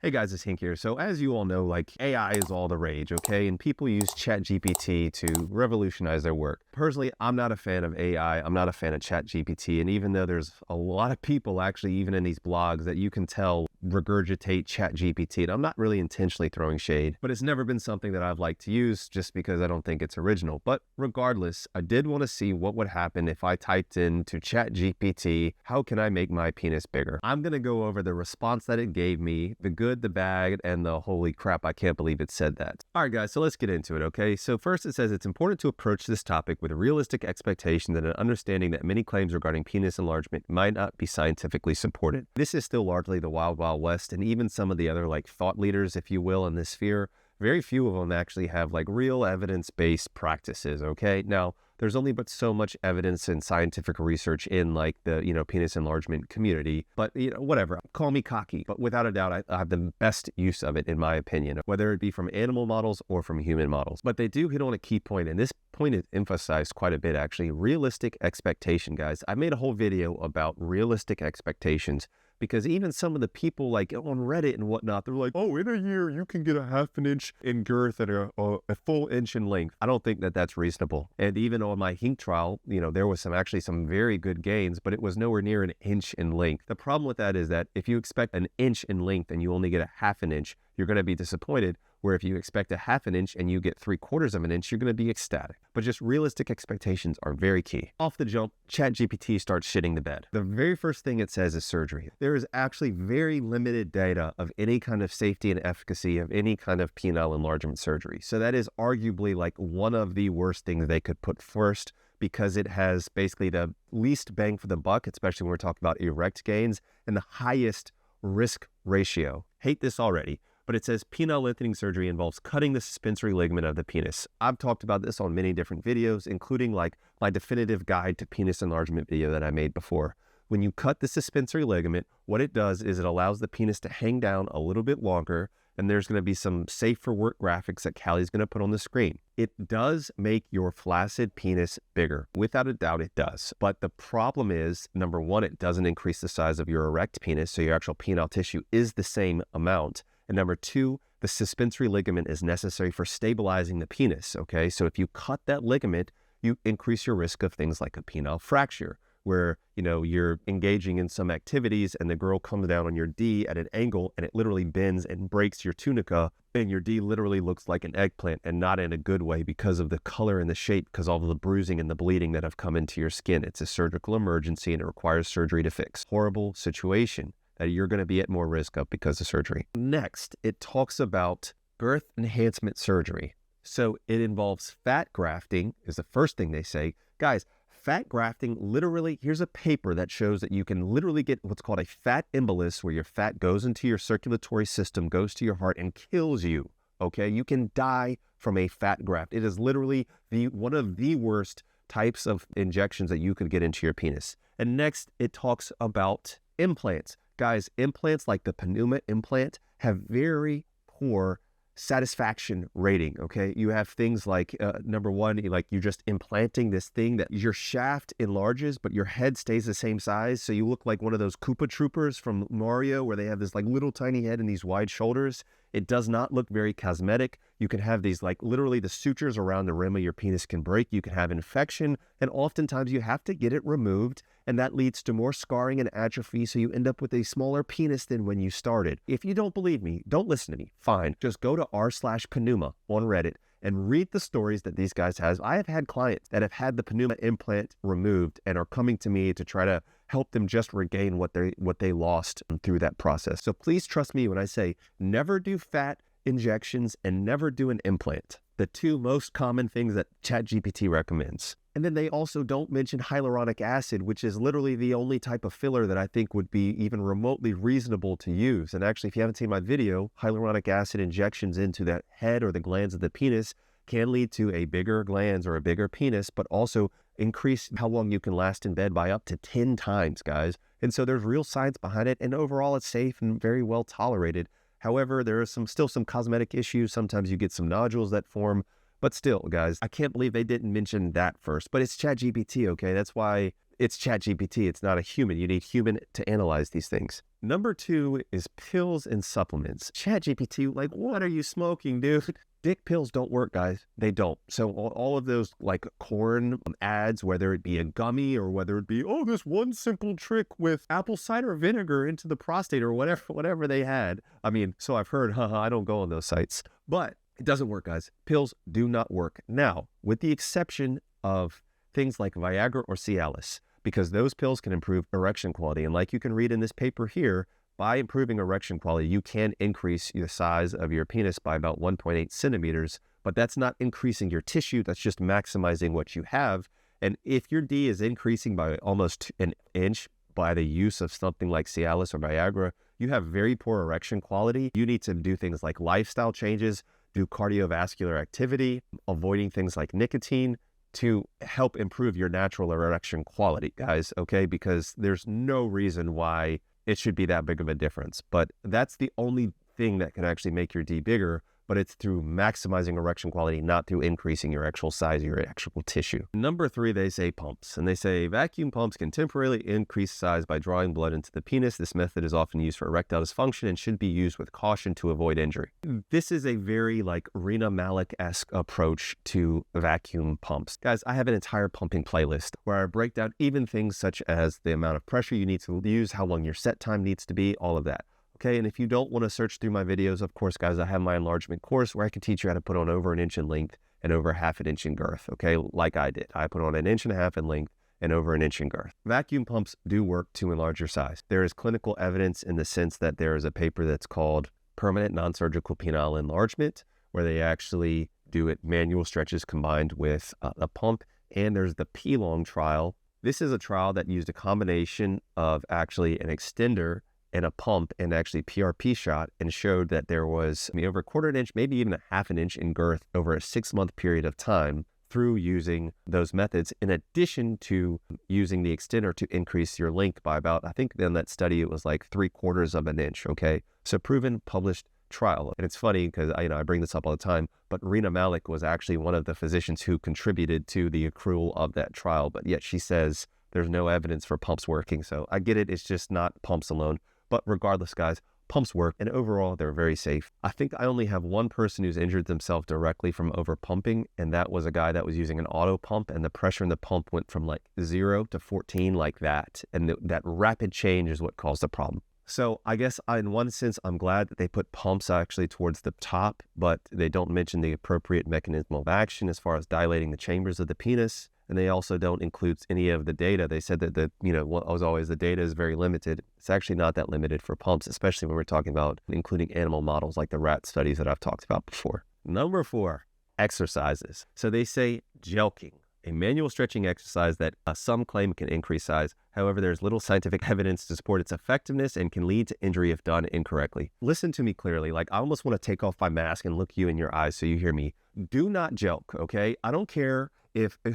Hey guys, it's Hink here. So as you all know, like AI is all the rage, okay? And people use ChatGPT to revolutionize their work. Personally, I'm not a fan of AI. I'm not a fan of ChatGPT. And even though there's a lot of people actually, even in these blogs that you can tell regurgitate ChatGPT, and I'm not really intentionally throwing shade, but it's never been something that I've liked to use just because I don't think it's original. But regardless, I did want to see what would happen if I typed into ChatGPT, how can I make my penis bigger? I'm going to go over the response that it gave me, the good, the bad, and the holy crap, I can't believe it said that. All right, guys, so let's get into it, okay? So first it says it's important to approach this topic with a realistic expectation and an understanding that many claims regarding penis enlargement might not be scientifically supported. This is still largely the wild, wild west, and even some of the other like thought leaders, if you will, in this sphere, very few of them actually have like real evidence-based practices, okay? Now, there's only but so much evidence and scientific research in like the, penis enlargement community, but whatever, call me cocky, but without a doubt, I have the best use of it in my opinion, whether it be from animal models or from human models. But they do hit on a key point, and this point is emphasized quite a bit actually, realistic expectation, guys. I made a whole video about realistic expectations, because even some of the people like on Reddit and whatnot, they're like, oh, in a year, you can get a ½ an inch in girth and a full inch in length. I don't think that that's reasonable. And even on my Hink trial, there was some very good gains, but it was nowhere near an inch in length. The problem with that is that if you expect an inch in length and you only get a ½ an inch, you're going to be disappointed. Where if you expect a ½ an inch and you get 3/4 of an inch, you're going to be ecstatic. But just realistic expectations are very key. Off the jump, ChatGPT starts shitting the bed. The very first thing it says is surgery. There is actually very limited data of any kind of safety and efficacy of any kind of penile enlargement surgery. So that is arguably like one of the worst things they could put first, because it has basically the least bang for the buck, especially when we're talking about erect gains, and the highest risk ratio. Hate this already. But it says penile lengthening surgery involves cutting the suspensory ligament of the penis. I've talked about this on many different videos, including like my definitive guide to penis enlargement video that I made before. When you cut the suspensory ligament, what it does is it allows the penis to hang down a little bit longer, and there's going to be some safe for work graphics that Cali's going to put on the screen. It does make your flaccid penis bigger. Without a doubt, it does. But the problem is, number one, it doesn't increase the size of your erect penis, so your actual penile tissue is the same amount. And number two, the suspensory ligament is necessary for stabilizing the penis, okay? So if you cut that ligament, you increase your risk of things like a penile fracture, where, you're engaging in some activities and the girl comes down on your D at an angle and it literally bends and breaks your tunica, and your D literally looks like an eggplant, and not in a good way because of the color and the shape, because all of the bruising and the bleeding that have come into your skin. It's a surgical emergency and it requires surgery to fix. Horrible situation that you're going to be at more risk of because of surgery. Next, it talks about girth enhancement surgery. So it involves fat grafting is the first thing they say. Guys, fat grafting, literally, here's a paper that shows that you can literally get what's called a fat embolus, where your fat goes into your circulatory system, goes to your heart, and kills you, okay? You can die from a fat graft. It is literally one of the worst types of injections that you could get into your penis. And next, it talks about implants. Guys, implants like the Penile implant have very poor satisfaction rating, okay? You have things like, number one, like you're just implanting this thing that your shaft enlarges, but your head stays the same size. So you look like one of those Koopa Troopers from Mario, where they have this like little tiny head and these wide shoulders. It does not look very cosmetic. You can have these like literally the sutures around the rim of your penis can break. You can have infection, and oftentimes you have to get it removed, and that leads to more scarring and atrophy, so you end up with a smaller penis than when you started. If you don't believe me, don't listen to me, fine. Just go to r/Penuma on Reddit and read the stories that these guys have. I have had clients that have had the Penile implant removed and are coming to me to try to help them just regain what they lost through that process. So please trust me when I say never do fat injections and never do an implant. The two most common things that ChatGPT recommends. And then they also don't mention hyaluronic acid, which is literally the only type of filler that I think would be even remotely reasonable to use. And actually, if you haven't seen my video, hyaluronic acid injections into the head or the glands of the penis can lead to a bigger glands or a bigger penis, but also increase how long you can last in bed by up to 10 times, guys. And so there's real science behind it, and overall it's safe and very well tolerated. However, there are still some cosmetic issues. Sometimes you get some nodules that form, but still, guys, I can't believe they didn't mention that first. But it's ChatGPT, okay? That's why it's ChatGPT. It's not a human. You need human to analyze these things. Number 2 is pills and supplements. ChatGPT, like, what are you smoking, dude? Dick pills don't work, guys. They don't. So all of those like corn ads, whether it be a gummy or whether it be, oh, this one simple trick with apple cider vinegar into the prostate or whatever they had. I mean, so I've heard, I don't go on those sites, but it doesn't work, guys. Pills do not work. Now, with the exception of things like Viagra or Cialis, because those pills can improve erection quality. And like you can read in this paper here, by improving erection quality, you can increase the size of your penis by about 1.8 centimeters, but that's not increasing your tissue. That's just maximizing what you have. And if your D is increasing by almost an inch by the use of something like Cialis or Viagra, you have very poor erection quality. You need to do things like lifestyle changes, do cardiovascular activity, avoiding things like nicotine to help improve your natural erection quality, guys, okay? Because there's no reason why it should be that big of a difference. But that's the only thing that can actually make your D bigger, but it's through maximizing erection quality, not through increasing your actual size of your actual tissue. Number 3, they say pumps. And they say vacuum pumps can temporarily increase size by drawing blood into the penis. This method is often used for erectile dysfunction and should be used with caution to avoid injury. This is a very like Rena Malik-esque approach to vacuum pumps. Guys, I have an entire pumping playlist where I break down even things such as the amount of pressure you need to use, how long your set time needs to be, all of that. Okay, and if you don't want to search through my videos, of course, guys, I have my enlargement course where I can teach you how to put on over an inch in length and over half an inch in girth, okay, like I did. I put on 1.5 inches in length and over an inch in girth. Vacuum pumps do work to enlarge your size. There is clinical evidence in the sense that there is a paper that's called Permanent Non-Surgical Penile Enlargement, where they actually do it manual stretches combined with a pump, and there's the P-Long trial. This is a trial that used a combination of actually an extender and a pump and actually PRP shot, and showed that there was over 1/4 inch, maybe even 1/2 inch in girth over a 6-month period of time through using those methods, in addition to using the extender to increase your length by about, I think in that study, it was like 3/4 inch, okay? So proven, published trial. And it's funny because I bring this up all the time, but Rena Malik was actually one of the physicians who contributed to the accrual of that trial, but yet she says there's no evidence for pumps working. So I get it, it's just not pumps alone. But regardless, guys, pumps work, and overall, they're very safe. I think I only have one person who's injured themselves directly from over pumping, and that was a guy that was using an auto pump, and the pressure in the pump went from like 0 to 14 like that. And that rapid change is what caused the problem. So I guess in one sense, I'm glad that they put pumps actually towards the top, but they don't mention the appropriate mechanism of action as far as dilating the chambers of the penis. And they also don't include any of the data. They said that as always, the data is very limited. It's actually not that limited for pumps, especially when we're talking about including animal models like the rat studies that I've talked about before. Number 4, exercises. So they say jelqing, a manual stretching exercise that some claim can increase size. However, there's little scientific evidence to support its effectiveness and can lead to injury if done incorrectly. Listen to me clearly. Like, I almost want to take off my mask and look you in your eyes so you hear me. Do not jelq, okay? I don't care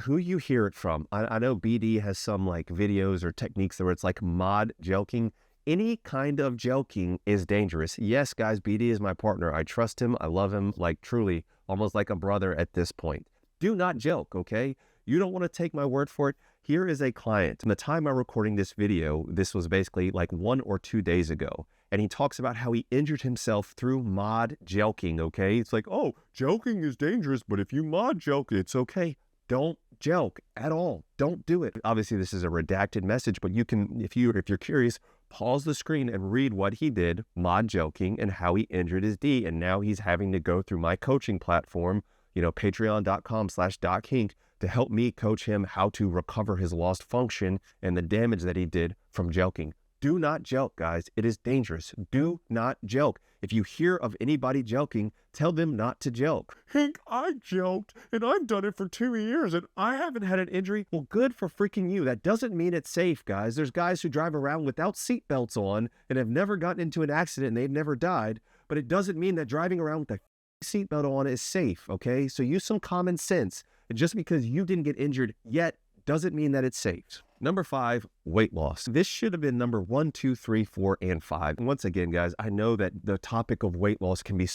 who you hear it from. I know BD has some like videos or techniques where it's like mod jelqing. Any kind of jelqing is dangerous. Yes, guys, BD is my partner. I trust him. I love him, like truly, almost like a brother at this point. Do not jelq, okay? You don't want to take my word for it. Here is a client. From the time I'm recording this video, this was basically like 1 or 2 days ago. And he talks about how he injured himself through mod jelqing, okay? It's like, oh, jelqing is dangerous, but if you mod jelq, it's okay. Don't jelq at all. Don't do it. Obviously, this is a redacted message, but you can, if you're curious, pause the screen and read what he did, mod jelqing, and how he injured his D. And now he's having to go through my coaching platform, patreon.com/DocHink, to help me coach him how to recover his lost function and the damage that he did from jelqing. Do not jelq, guys. It is dangerous. Do not jelq. If you hear of anybody jelqing, tell them not to jelq. Hink, I jelqed, and I've done it for 2 years, and I haven't had an injury. Well, good for freaking you. That doesn't mean it's safe, guys. There's guys who drive around without seatbelts on and have never gotten into an accident, and they've never died. But it doesn't mean that driving around with a seatbelt on is safe, okay? So use some common sense. And just because you didn't get injured yet doesn't mean that it's safe. Number 5, weight loss. This should have been number 1, 2, 3, 4, and 5. And once again, guys, I know that the topic of weight loss can be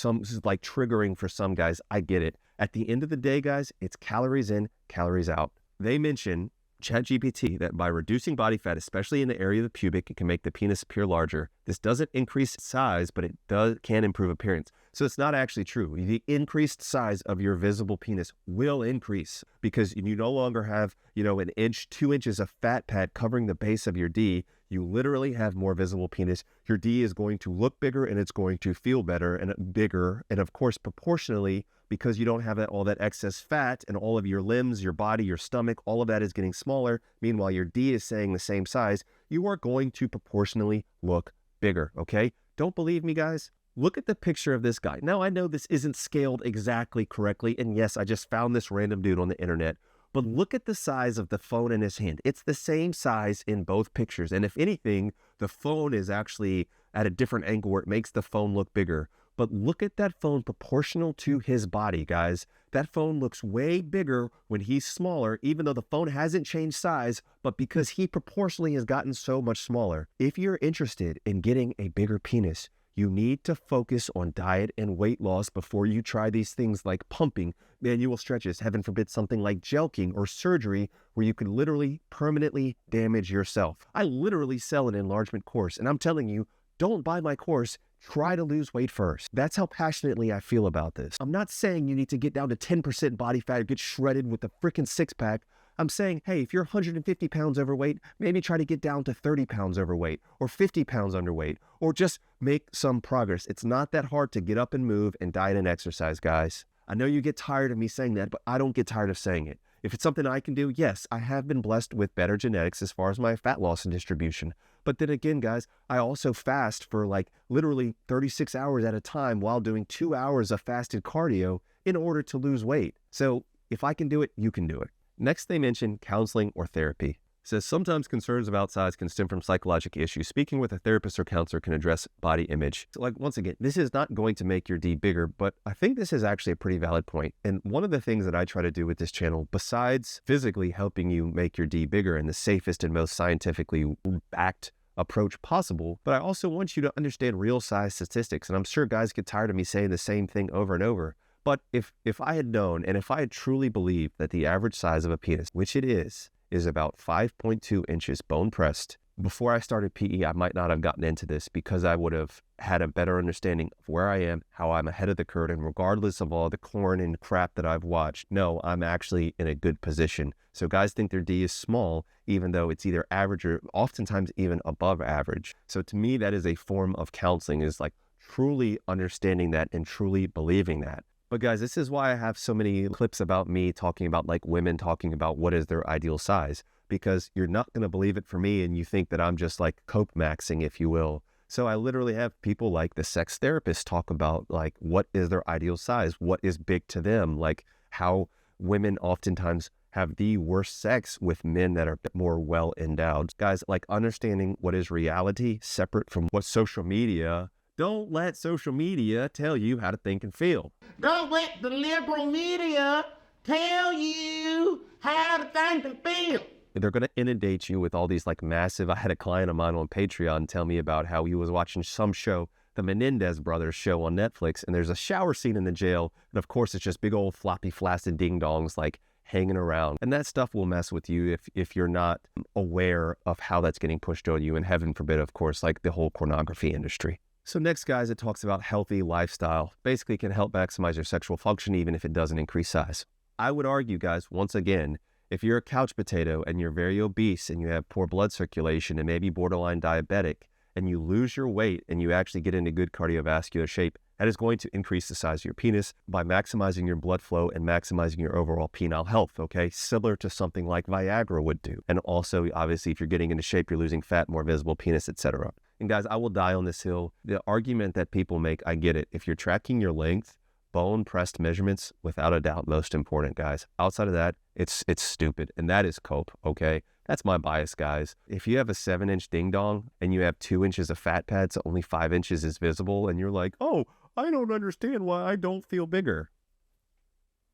like triggering for some guys. I get it. At the end of the day, guys, it's calories in, calories out. They mention ChatGPT that by reducing body fat, especially in the area of the pubic, it can make the penis appear larger. This doesn't increase size, but it can improve appearance. So it's not actually true. The increased size of your visible penis will increase because you no longer have, an inch, 2 inches of fat pad covering the base of your D. You literally have more visible penis. Your D is going to look bigger and it's going to feel better and bigger. And of course, proportionally, because you don't have all that excess fat and all of your limbs, your body, your stomach, all of that is getting smaller. Meanwhile, your D is staying the same size. You are going to proportionally look bigger, okay? Don't believe me, guys? Look at the picture of this guy. Now, I know this isn't scaled exactly correctly. And yes, I just found this random dude on the internet. But look at the size of the phone in his hand. It's the same size in both pictures. And if anything, the phone is actually at a different angle where it makes the phone look bigger. But look at that phone proportional to his body, guys. That phone looks way bigger when he's smaller, even though the phone hasn't changed size, but because he proportionally has gotten so much smaller. If you're interested in getting a bigger penis, you need to focus on diet and weight loss before you try these things like pumping, manual stretches, heaven forbid something like jelqing or surgery where you could literally permanently damage yourself. I literally sell an enlargement course, and I'm telling you, don't buy my course. Try to lose weight first. That's how passionately I feel about this. I'm not saying you need to get down to 10% body fat or get shredded with a freaking six-pack. I'm saying, hey, if you're 150 pounds overweight, maybe try to get down to 30 pounds overweight or 50 pounds underweight, or just make some progress. It's not that hard to get up and move and diet and exercise, guys. I know you get tired of me saying that, but I don't get tired of saying it. If it's something I can do, yes, I have been blessed with better genetics as far as my fat loss and distribution. But then again, guys, I also fast for like literally 36 hours at a time while doing 2 hours of fasted cardio in order to lose weight. So if I can do it, you can do it. Next, they mention counseling or therapy. It says sometimes concerns about size can stem from psychological issues. Speaking with a therapist or counselor can address body image. So once again, this is not going to make your D bigger, but I think this is actually a pretty valid point. And one of the things that I try to do with this channel, besides physically helping you make your D bigger in the safest and most scientifically backed approach possible, but I also want you to understand real size statistics. And I'm sure guys get tired of me saying the same thing over and over. But if I had known, and if I had truly believed that the average size of a penis, which it is about 5.2 inches bone pressed, before I started PE, I might not have gotten into this because I would have had a better understanding of where I am, how I'm ahead of the curve, and regardless of all the corn and crap that I've watched, no, I'm actually in a good position. So guys think their D is small, even though it's either average or oftentimes even above average. So to me, that is a form of counseling, is like truly understanding that and truly believing that. But guys, this is why I have so many clips about me talking about like women talking about what is their ideal size, because you're not going to believe it for me and you think that I'm just like cope maxing, if you will. So I literally have people like the sex therapist talk about like what is their ideal size, what is big to them, like how women oftentimes have the worst sex with men that are more well endowed. Guys, like understanding what is reality separate from what social media. Don't let social media tell you how to think and feel. Don't let the liberal media tell you how to think and feel. They're going to inundate you with all these like massive. I had a client of mine on Patreon tell me about how he was watching some show, the Menendez brothers show on Netflix, and there's a shower scene in the jail. And of course, it's just big old floppy flaccid ding dongs like hanging around. And that stuff will mess with you if you're not aware of how that's getting pushed on you. And heaven forbid, of course, like the whole pornography industry. So next, guys, it talks about healthy lifestyle. Basically, can help maximize your sexual function even if it doesn't increase size. I would argue, guys, once again, if you're a couch potato and you're very obese and you have poor blood circulation and maybe borderline diabetic and you lose your weight and you actually get into good cardiovascular shape, that is going to increase the size of your penis by maximizing your blood flow and maximizing your overall penile health, okay? Similar to something like Viagra would do. And also, obviously, if you're getting into shape, you're losing fat, more visible penis, etc. And guys, I will die on this hill. The argument that people make, I get it. If you're tracking your length, bone pressed measurements, without a doubt, most important, guys. Outside of that, it's stupid. And that is cope, okay? That's my bias, guys. If you have a 7-inch ding dong and you have 2 inches of fat pads, so only 5 inches is visible, and you're like, oh, I don't understand why I don't feel bigger.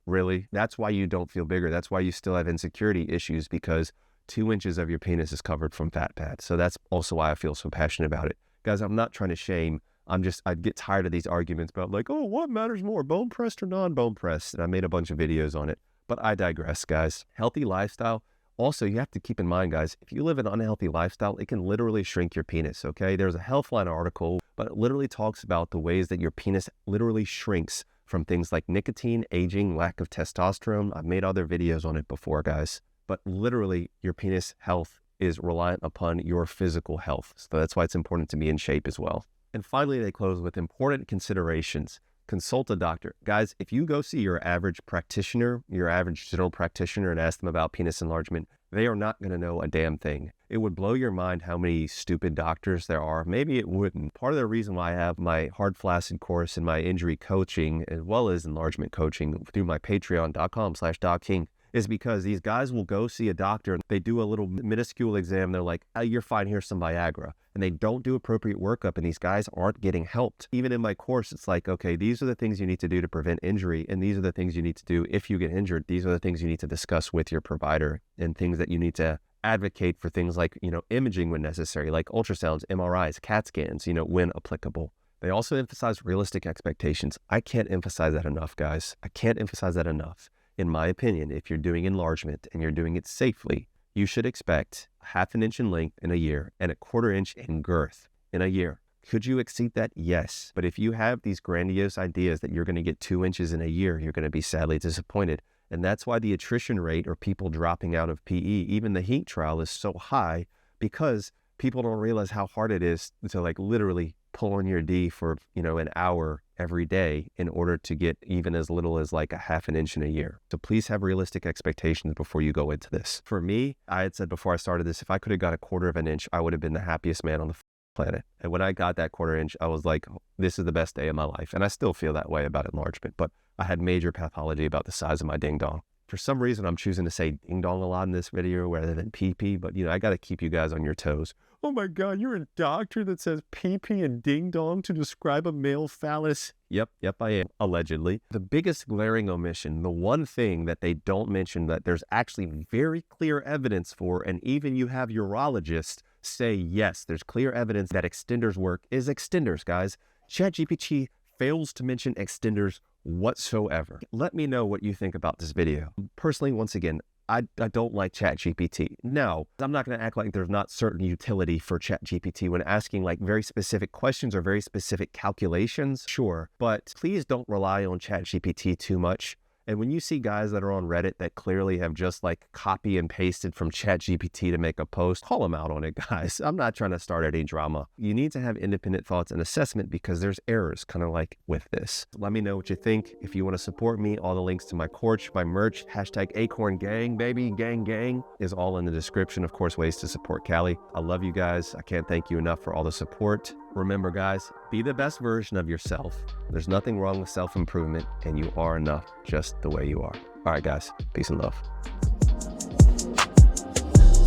Really? That's why you don't feel bigger. That's why you still have insecurity issues, because 2 inches of your penis is covered from fat pads. So that's also why I feel so passionate about it. Guys, I'm not trying to shame. I get tired of these arguments about like, oh, what matters more, bone pressed or non-bone pressed? And I made a bunch of videos on it, but I digress, guys. Healthy lifestyle Also, you have to keep in mind, guys, if you live an unhealthy lifestyle, it can literally shrink your penis, okay? There's a Healthline article, but it literally talks about the ways that your penis literally shrinks from things like nicotine, aging, lack of testosterone. I've made other videos on it before, guys. But literally, your penis health is reliant upon your physical health. So that's why it's important to be in shape as well. And finally, they close with important considerations. Consult a doctor. Guys, if you go see your average practitioner, your average general practitioner, and ask them about penis enlargement, they are not going to know a damn thing. It would blow your mind how many stupid doctors there are. Maybe it wouldn't. Part of the reason why I have my hard flaccid course and my injury coaching, as well as enlargement coaching through my patreon.com/DocHink, is because these guys will go see a doctor, they do a little minuscule exam, they're like, oh, you're fine, here's some Viagra. And they don't do appropriate workup, and these guys aren't getting helped. Even in my course, it's like, okay, these are the things you need to do to prevent injury, and these are the things you need to do if you get injured. These are the things you need to discuss with your provider, and things that you need to advocate for, things like, imaging when necessary, like ultrasounds, MRIs, CAT scans, when applicable. They also emphasize realistic expectations. I can't emphasize that enough, guys. I can't emphasize that enough. In my opinion, if you're doing enlargement and you're doing it safely, you should expect 1/2 inch in length in a year and 1/4 inch in girth in a year. Could you exceed that? Yes. But if you have these grandiose ideas that you're going to get 2 inches in a year, you're going to be sadly disappointed. And that's why the attrition rate, or people dropping out of PE, even the Hink trial, is so high, because people don't realize how hard it is to literally pull on your D for, an hour every day in order to get even as little as 1/2 inch in a year. So please have realistic expectations before you go into this. For me, I had said before I started this, if I could have got 1/4 inch, I would have been the happiest man on the planet. And when I got that 1/4 inch, I was like, this is the best day of my life. And I still feel that way about enlargement, but I had major pathology about the size of my ding dong. For some reason, I'm choosing to say ding dong a lot in this video rather than pee-pee, but I got to keep you guys on your toes. Oh my God, you're a doctor that says pee-pee and ding dong to describe a male phallus? Yep, I am, allegedly. The biggest glaring omission, the one thing that they don't mention that there's actually very clear evidence for, and even you have urologists say, yes, there's clear evidence that extenders work, is extenders, guys. ChatGPT fails to mention extenders whatsoever. Let me know what you think about this video. Personally, once again, I don't like ChatGPT. Now, I'm not going to act like there's not certain utility for ChatGPT when asking very specific questions or very specific calculations, sure, but please don't rely on ChatGPT too much. And when you see guys that are on Reddit that clearly have just copy and pasted from ChatGPT to make a post, call them out on it, guys. I'm not trying to start any drama. You need to have independent thoughts and assessment, because there's errors kind of like with this. Let me know what you think. If you want to support me, all the links to my course, my merch, #AcornGang, baby, gang, is all in the description. Of course, ways to support Cali. I love you guys. I can't thank you enough for all the support. Remember, guys, be the best version of yourself. There's nothing wrong with self-improvement, and you are enough just the way you are. All right, guys, peace and love.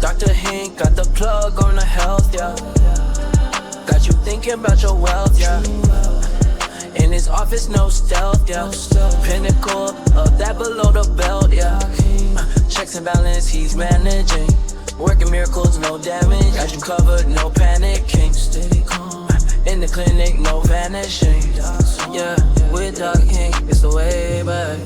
Dr. Hink got the plug on the health, yeah. Got you thinking about your wealth, yeah. In his office, no stealth, yeah. Pinnacle of that below the belt, yeah. Checks and balance, he's managing. Working miracles, no damage. Got you covered, no panicking. Steady calm. In the clinic, no vanishing. Yeah, with Doc Hink, it's the way back.